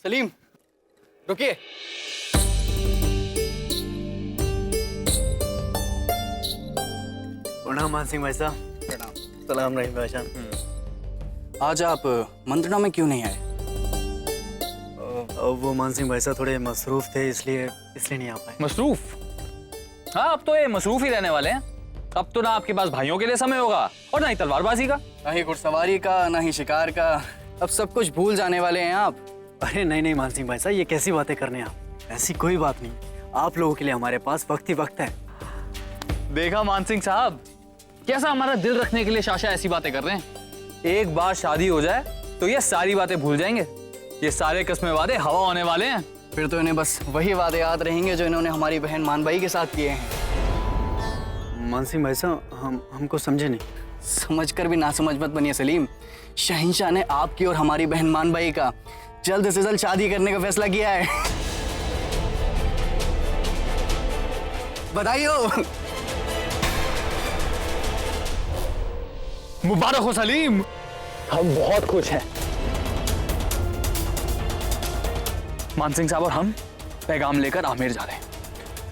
सलीम रुकिए। प्रणाम मान सिंह भाई साहब। प्रणाम। सलाम रहीम भाईजान। आज आप मंत्रणा में क्यों नहीं आए? वो मान सिंह भाई साहब थोड़े मसरूफ थे, इसलिए नहीं आ पाए। मसरूफ? हाँ, अब तो ये मसरूफ ही रहने वाले हैं। अब तो ना आपके पास भाइयों के लिए समय होगा और ना ही तलवारबाजी का, ना ही घुड़सवारी का, ना ही शिकार का। अब सब कुछ भूल जाने वाले हैं आप। अरे नहीं मान सिंह भाई साहब, ये कैसी बातें करने आप? ऐसी कोई बात नहीं, आप लोगों के लिए हमारे पास वक्त ही वक्त है। देखा मान सिंह साहब, कैसा हमारा दिल रखने के लिए शाशा ऐसी बातें कर रहे हैं। एक बार शादी हो जाए तो ये सारी बातें भूल जाएंगे। ये सारे कस्मे वादे हवा होने वाले हैं। फिर तो इन्हें बस वही वादे याद रहेंगे जो इन्होंने हमारी बहन मानबाई के साथ किए हैं। मान सिंह भाई साहब, हमको समझे नहीं। समझकर भी ना समझ मत बनिए सलीम। शहंशाह ने आपकी और हमारी बहन मानबाई का जल्द से जल्द शादी करने का फैसला किया है। बधाई हो। मुबारक हो सलीम, हम बहुत खुश हैं। मान सिंह साहब और हम पैगाम लेकर आमेर जा रहे हैं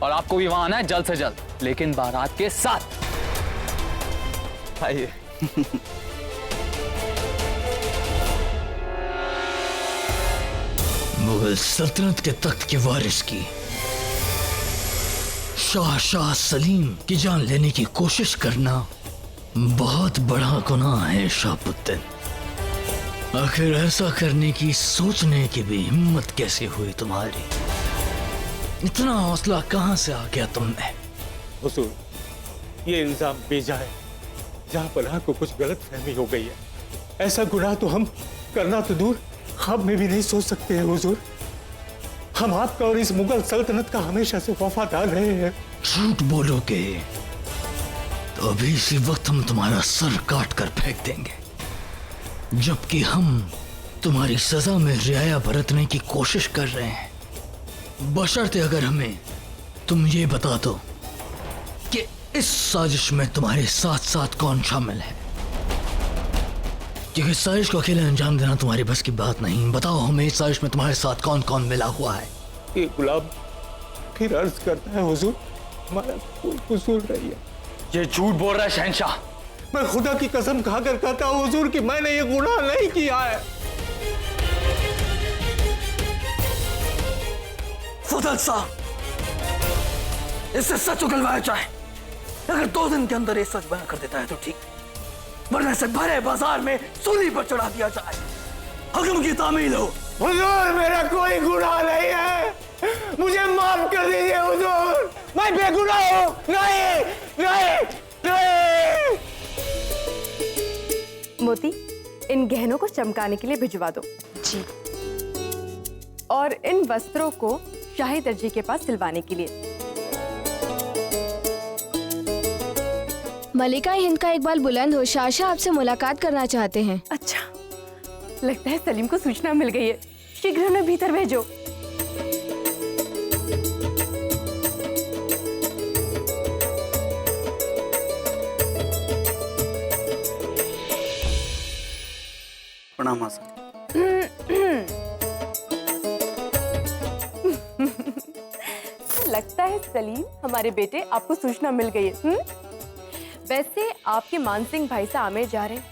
और आपको भी वहां आना है जल्द से जल्द, लेकिन बारात के साथ। आइए। मुगल सल्तनत के तख्त के वारिस की शाह सलीम की जान लेने की कोशिश करना बहुत बड़ा गुनाह है शाहपुत्र। आखिर ऐसा करने की सोचने की भी हिम्मत कैसे हुई तुम्हारी? इतना हौसला कहां से आ गया तुम में? हुजूर, ये इल्जाम बेजा है। जहां पनाह को कुछ गलत फहमी हो गई है, ऐसा गुनाह तो हम करना तो दूर ख्वाब में भी नहीं सोच सकते हैं हुजूर। हम आपका और इस मुगल सल्तनत का हमेशा से वफादार रहे हैं। झूठ बोलोगे तो अभी इसी वक्त हम तुम्हारा सर काट कर फेंक देंगे, जबकि हम तुम्हारी सजा में रियाया बरतने की कोशिश कर रहे हैं। बशर्ते अगर हमें तुम ये बता दो कि इस साजिश में तुम्हारे साथ साथ कौन शामिल है, क्योंकि साजिश को अकेले अंजाम देना तुम्हारी बस की बात नहीं। बताओ हमें इस साजिश में तुम्हारे साथ कौन कौन मिला हुआ है? ये गुलाब फिर अर्ज करता है हुजूर, हमारा कोई कसूर नहीं है। ये झूठ बोल रहा है शहंशाह। मैं खुदा की कसम खाकर कहता हूँ हुजूर कि मैंने ये गुनाह नहीं किया है। फजल साहब, इससे सच उगलवाया जाए। अगर 2 दिन के अंदर ये सच बयान कर देता है तो ठीक, वरना इसे भरे बाजार में सूली पर चढ़ा दिया जाए। हुक्म की तामील हो। हुजूर, मेरा कोई गुनाह नहीं है, मुझे माफ कर दीजिए हुजूर, मैं बेगुनाह हूँ। नहीं नहीं नहीं। मोती, इन गहनों को चमकाने के लिए भिजवा दो। जी। और इन वस्त्रों को शाही दर्जी के पास सिलवाने के लिए। मलिका हिंद का इकबाल बुलंद हो, शाह आपसे मुलाकात करना चाहते हैं। अच्छा, लगता है सलीम को सूचना मिल गई है। शीघ्र उन्हें भीतर भेजो। प्रणाम मासा। लगता है सलीम, हमारे बेटे, आपको सूचना मिल गई है। वैसे आपके मान सिंह भाई से आमेर जा रहे हैं।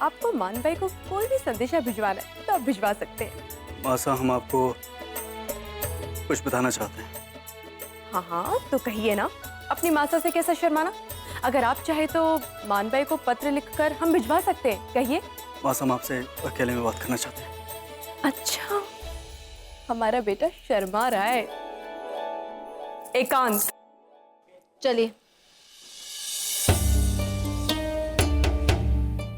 आपको मान भाई को कोई भी संदेशा भिजवाना है तो आप भिजवा सकते हैं। मासा, हम आपको कुछ बताना चाहते हैं। हाँ हाँ, तो कहिए ना। अपनी मासा से कैसा शर्माना। अगर आप चाहे तो मान भाई को पत्र लिखकर हम भिजवा सकते हैं। कहिए। मासा, हम आपसे अकेले में बात करना चाहते हैं। अच्छा, हमारा बेटा शर्मा रहा है। एकांत। चलिए।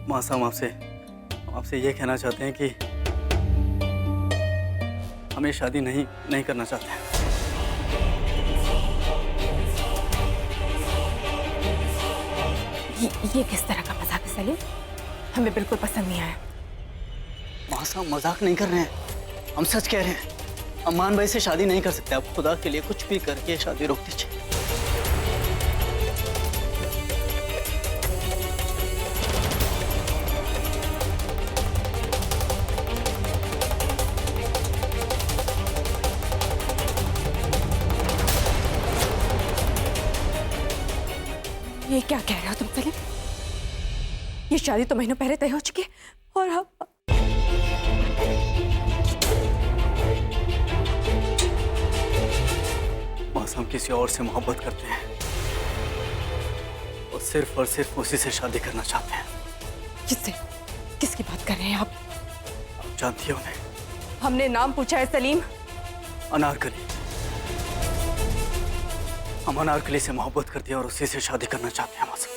मासा, हम आपसे ये कहना चाहते हैं कि हम ये शादी नहीं करना चाहते हैं। ये किस तरह का मजाक है सलीम? हमें बिल्कुल पसंद नहीं आया। मासा, हम मजाक नहीं कर रहे हैं, हम सच कह रहे हैं। हम मान भाई से शादी नहीं कर सकते। आप खुदा के लिए कुछ भी करके शादी रोक दीजिए। ये क्या कह रहे हो तुम सलीम? ये शादी तो महीनों पहले तय हो चुकी है और हम बस हम किसी और से मोहब्बत करते हैं और सिर्फ उसी से शादी करना चाहते हैं। किससे? किसकी बात कर रहे हैं आप? आप जानती हो उन्हें, हमने नाम पूछा है सलीम। अनारकली। हम अनारकली से मोहब्बत करते हैं और उसी से शादी करना चाहते हैं मासा।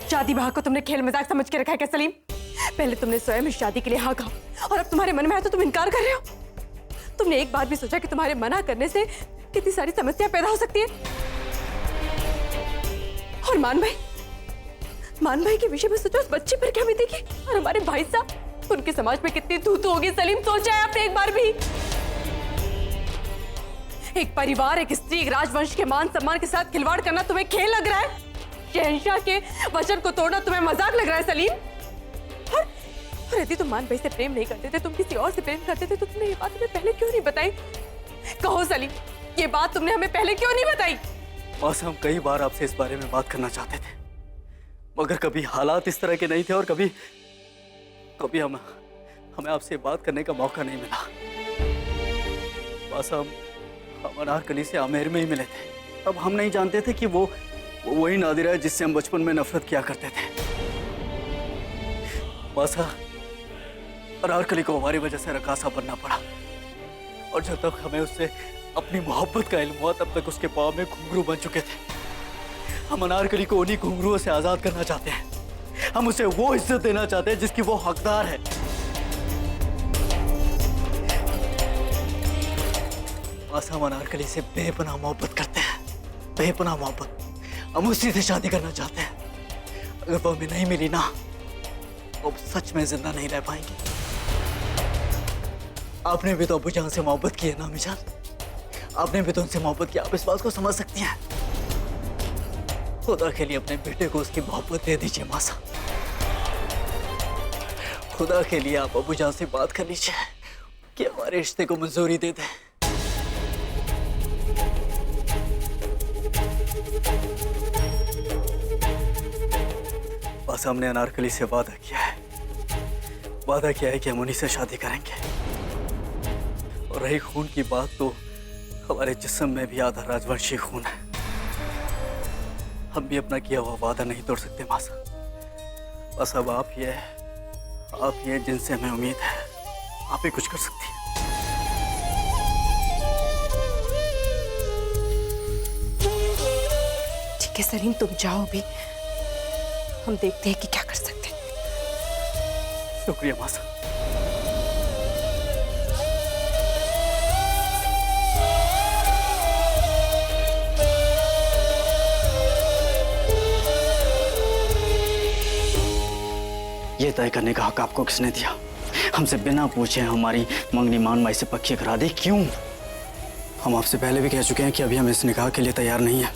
शादी ब्याह को तुमने खेल मजाक समझ के रखा है क्या सलीम? पहले तुमने स्वयं इस शादी के लिए हाँ कहा और अब तुम्हारे मन में है तो तुम इनकार कर रहे हो। तुमने एक बार भी सोचा कि तुम्हारे मना करने से कितनी सारी समस्या पैदा हो सकती है? और मान भाई के विषय में सोचो, उस बच्चे पर क्या बीतेगी? और हमारे भाई साहब, उनके समाज में कितनी तू होगी सलीम, सोचा है आपने एक बार भी? एक परिवार, एक स्त्री, एक राजवंश के मान सम्मान के साथ खिलवाड़ करना तुम्हें खेल लग रहा है? शहंशाह के वचन को तोड़ना तुम्हें मजाक लग रहा है सलीम? और यदि तुम मान भाई से प्रेम नहीं करते थे, तुम किसी और से प्रेम करते थे, तो तुमने ये बात हमें पहले क्यों नहीं बताई? कहो सलीम, ये बात तुमने हमें पहले क्यों नहीं बताई? बस हम कई बार आपसे इस बारे में बात करना चाहते थे, मगर कभी हालात इस तरह के नहीं थे और कभी हमें आपसे बात करने का मौका नहीं मिला। बस हम अनारकली से आमेर में ही मिले थे। अब हम नहीं जानते थे कि वो वही नादिरा है जिससे हम बचपन में नफरत किया करते थे। बस अनारकली को हमारी वजह से रकासा बनना पड़ा और जब तक हमें उससे अपनी मोहब्बत का इल्म हुआ तब तक उसके पाँव में घुंघरू बन चुके थे। हम अनारकली को उन्हीं घुंघरुओं से आजाद करना चाहते हैं। हम उसे वो इज्जत देना चाहते हैं जिसकी वो हकदार है। बस हम अनारकली से बेपनाह मोहब्बत करते हैं, बेपनाह मोहब्बत। हम उसी से शादी करना चाहते हैं। अगर वो हमें नहीं मिली ना, तो सच में जिंदा नहीं रह पाएंगे। आपने भी तो अबू जान से मोहब्बत की है ना अम्मी जान? आपने भी तो उनसे मोहब्बत की, आप इस बात को समझ सकती हैं। खुदा के लिए अपने बेटे को उसकी मोहब्बत दे दीजिए मासा। खुदा के लिए आप अबू जान से बात कर लीजिए कि हमारे रिश्ते को मंजूरी दे दें। बस हमने अनारकली से वादा किया है कि हम उन्हीं से शादी करेंगे। और रही खून की बात, तो हमारे जिस्म में भी आधा राजवंशी खून है। हम भी अपना किया हुआ वादा नहीं तोड़ सकते मासा। बस अब आप ही है जिनसे हमें उम्मीद है आप ही कुछ कर सकती हैं। ठीक है सलीम, तुम जाओ भी, हम देखते हैं कि क्या कर सकते हैं। शुक्रिया मासा। ये तय करने का हक आपको किसने दिया? हमसे बिना पूछे हमारी मंगनी मान माई से पक्की करा दी, क्यों? हम आपसे पहले भी कह चुके हैं कि अभी हम इस निकाह के लिए तैयार नहीं है।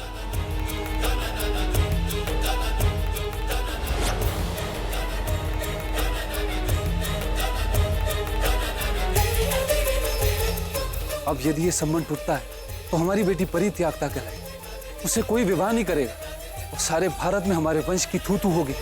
अब यदि ये संबंध टूटता है तो हमारी बेटी परित्यागता कहलाएगी। उससे कोई विवाह नहीं करेगा और सारे भारत में हमारे वंश की थू-थू होगी।